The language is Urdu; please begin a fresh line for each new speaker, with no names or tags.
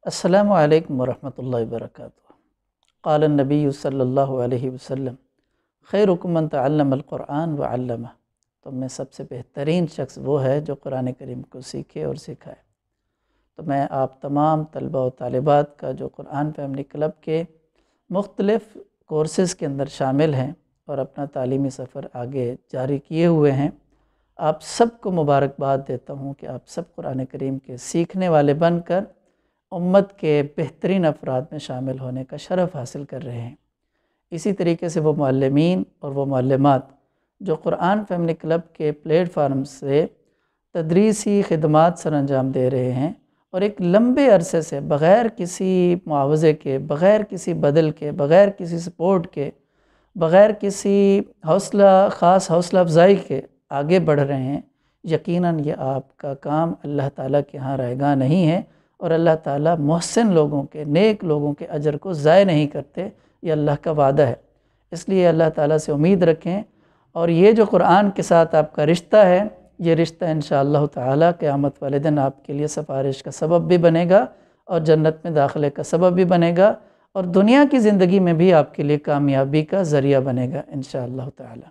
السلام علیکم ورحمۃ اللہ وبرکاتہ۔ قال النبی صلی اللہ علیہ وسلم خیرکم من تعلم القرآن وعلمہ۔ تم میں سب سے بہترین شخص وہ ہے جو قرآن کریم کو سیکھے اور سکھائے۔ تو میں آپ تمام طلبہ و طالبات کا جو قرآن فیملی کلب کے مختلف کورسز کے اندر شامل ہیں اور اپنا تعلیمی سفر آگے جاری کیے ہوئے ہیں، آپ سب کو مبارکباد دیتا ہوں کہ آپ سب قرآن کریم کے سیکھنے والے بن کر امت کے بہترین افراد میں شامل ہونے کا شرف حاصل کر رہے ہیں۔ اسی طریقے سے وہ معلمین اور وہ معلمات جو قرآن فیملی کلب کے پلیٹ فارم سے تدریسی خدمات سر انجام دے رہے ہیں اور ایک لمبے عرصے سے بغیر کسی معاوضے کے، بغیر کسی بدل کے، بغیر کسی سپورٹ کے، بغیر کسی خاص حوصلہ افزائی کے آگے بڑھ رہے ہیں، یقیناً یہ آپ کا کام اللہ تعالیٰ کے ہاں رائیگاں نہیں ہے، اور اللہ تعالیٰ محسن لوگوں کے، نیک لوگوں کے اجر کو ضائع نہیں کرتے، یہ اللہ کا وعدہ ہے۔ اس لیے اللہ تعالیٰ سے امید رکھیں، اور یہ جو قرآن کے ساتھ آپ کا رشتہ ہے، یہ رشتہ انشاءاللہ تعالیٰ قیامت والے دن آپ کے لیے سفارش کا سبب بھی بنے گا اور جنت میں داخلے کا سبب بھی بنے گا، اور دنیا کی زندگی میں بھی آپ کے لیے کامیابی کا ذریعہ بنے گا انشاءاللہ تعالیٰ۔